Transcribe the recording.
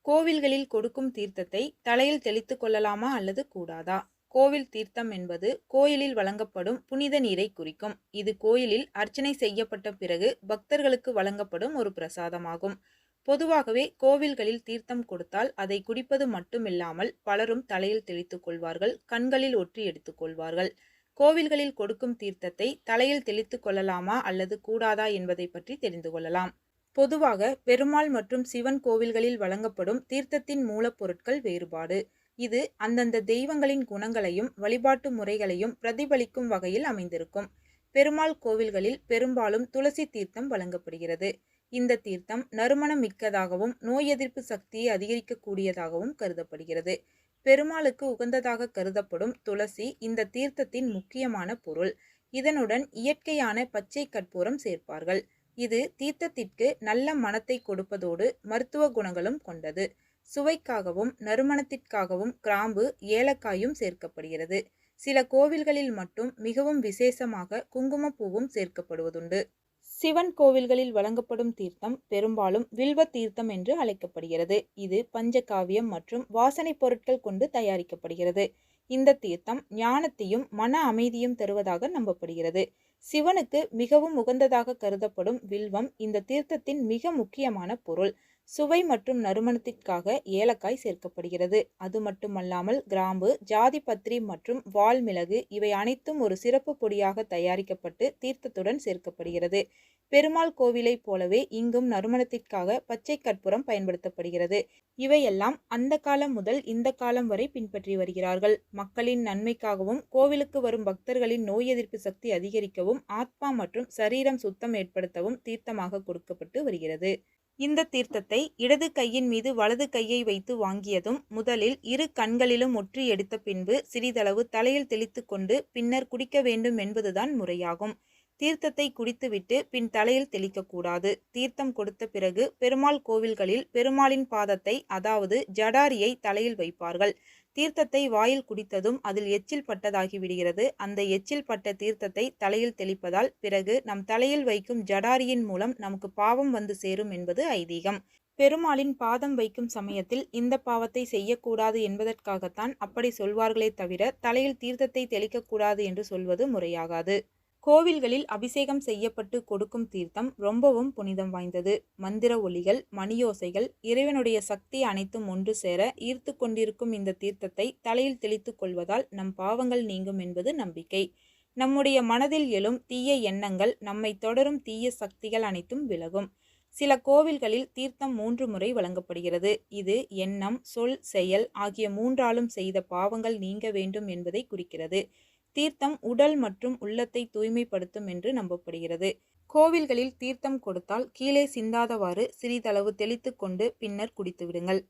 கோவில்களில் கொடுக்கும் தீர்த்தத்தை தலையில் தெளித்துக் கொள்ளலாமா அல்லது கூடாதா? கோவில் தீர்த்தம் என்பது கோயிலில் வழங்கப்படும் புனித நீரை குறிக்கும். இது கோயிலில் அர்ச்சனை செய்யப்பட்ட பிறகு பக்தர்களுக்கு வழங்கப்படும் ஒரு பிரசாதமாகும். பொதுவாகவே கோவில்களில் தீர்த்தம் கொடுத்தால் அதை குடிப்பது மட்டுமில்லாமல் பலரும் தலையில் தெளித்துக் கொள்வார்கள், கண்களில் ஒற்றி எடுத்துக் கொள்வார்கள். கோவில்களில் கொடுக்கும் தீர்த்தத்தை தலையில் தெளித்துக் கொள்ளலாமா அல்லது கூடாதா என்பதை பற்றி தெரிந்து கொள்ளலாம். பொதுவாக பெருமாள் மற்றும் சிவன் கோவில்களில் வழங்கப்படும் தீர்த்தத்தின் மூலப்பொருட்கள் வேறுபாடு. இது அந்தந்த தெய்வங்களின் குணங்களையும் வழிபாட்டு முறைகளையும் பிரதிபலிக்கும் வகையில் அமைந்திருக்கும். பெருமாள் கோவில்களில் பெரும்பாலும் துளசி தீர்த்தம் வழங்கப்படுகிறது. இந்த தீர்த்தம் நறுமணம் மிக்கதாகவும் நோய் எதிர்ப்பு சக்தியை அதிகரிக்கக்கூடியதாகவும் கருதப்படுகிறது. பெருமாளுக்கு உகந்ததாக கருதப்படும் துளசி இந்த தீர்த்தத்தின் முக்கியமான பொருள். இதனுடன் இயற்கையான பச்சை கற்பூரம் சேர்ப்பார்கள். இது தீர்த்தத்திற்கு நல்ல மணத்தை கொடுப்பதோடு மருத்துவ குணங்களும் கொண்டது. சுவைக்காகவும் நறுமணத்திற்காகவும் கிராம்பு, ஏலக்காயும் சேர்க்கப்படுகிறது. சில கோவில்களில் மட்டும் மிகவும் விசேஷமாக குங்குமப்பூவும் சேர்க்கப்படுவதுண்டு. சிவன் கோவில்களில் வழங்கப்படும் தீர்த்தம் பெரும்பாலும் வில்வ தீர்த்தம் என்று அழைக்கப்படுகிறது. இது பஞ்சகாவியம் மற்றும் வாசனை பொருட்கள் கொண்டு தயாரிக்கப்படுகிறது. இந்த தீர்த்தம் ஞானத்தையும் மன அமைதியும் தருவதாக நம்பப்படுகிறது. சிவனுக்கு மிகவும் உகந்ததாக கருதப்படும் வில்வம் இந்த தீர்த்தத்தின் மிக முக்கியமான பொருள். சுவை மற்றும் நறுமணத்திற்காக ஏலக்காய் சேர்க்கப்படுகிறது. அது மட்டுமல்லாமல் கிராம்பு, ஜாதிபத்திரி மற்றும் வால்மிளகு இவை அனைத்தும் ஒரு சிறப்பு பொடியாக தயாரிக்கப்பட்டு தீர்த்தத்துடன் சேர்க்கப்படுகிறது. பெருமாள் கோவிலைப் போலவே இங்கும் நறுமணத்திற்காக பச்சை கற்பூரம் பயன்படுத்தப்படுகிறது. இவையெல்லாம் அந்த காலம் முதல் இந்த காலம் வரை பின்பற்றி வருகிறார்கள். மக்களின் நன்மைக்காகவும் கோவிலுக்கு வரும் பக்தர்களின் நோய் எதிர்ப்பு சக்தி அதிகரிக்கவும் ஆத்மா மற்றும் சரீரம் சுத்தம் ஏற்படுத்தவும் தீர்த்தமாக கொடுக்கப்பட்டு வருகிறது. இந்த தீர்த்தத்தை இடது கையின் மீது வலது கையை வைத்து வாங்கியதும் முதலில் இரு கண்களிலும் ஒற்றி எடுத்த பின்பு சிறிதளவு தலையில் தெளித்து கொண்டு பின்னர் குடிக்க வேண்டும் என்பதுதான் முறையாகும். தீர்த்தத்தை குடித்துவிட்டு பின் தலையில் தெளிக்கக்கூடாது. தீர்த்தம் கொடுத்த பிறகு பெருமாள் கோவில்களில் பெருமாளின் பாதத்தை, அதாவது ஜடாரியை தலையில் வைப்பார்கள். தீர்த்தத்தை வாயில் குடித்ததும் அதில் எச்சில் பட்டதாகி விடுகிறது. அந்த எச்சில் பட்ட தீர்த்தத்தை தலையில் தெளிப்பதால் பிறகு நம் தலையில் வைக்கும் ஜடாரியின் மூலம் நமக்கு பாவம் வந்து சேரும் என்பது ஐதீகம். பெருமாளின் பாதம் வைக்கும் சமயத்தில் இந்த பாவத்தை செய்யக்கூடாது என்பதற்காகத்தான் அப்படி சொல்வார்களே தவிர தலையில் தீர்த்தத்தை தெளிக்கக்கூடாது என்று சொல்வது முறையாகாது. கோவில்களில் அபிஷேகம் செய்யப்பட்டு கொடுக்கும் தீர்த்தம் ரொம்பவும் புனிதம் வாய்ந்தது. மந்திர ஒலிகள், மணியோசைகள், இறைவனுடைய சக்தி அனைத்தும் ஒன்று சேர ஈர்த்து கொண்டிருக்கும் இந்த தீர்த்தத்தை தலையில் தெளித்துக் கொள்வதால் நம் பாவங்கள் நீங்கும் என்பது நம்பிக்கை. நம்முடைய மனதில் எழும் தீய எண்ணங்கள், நம்மை தொடரும் தீய சக்திகள் அனைத்தும் விலகும். சில கோவில்களில் தீர்த்தம் 3 முறை வழங்கப்படுகிறது. இது எண்ணம், சொல், செயல் ஆகிய மூன்றாலும் செய்த பாவங்கள் நீங்க வேண்டும் என்பதை குறிக்கிறது. தீர்த்தம் உடல் மற்றும் உள்ளத்தை தூய்மைப்படுத்தும் என்று நம்பப்படுகிறது. கோவில்களில் தீர்த்தம் கொடுத்தால் கீழே சிந்தாதவாறு சிறிதளவு தெளித்து கொண்டு பின்னர் குடித்து விடுங்கள்.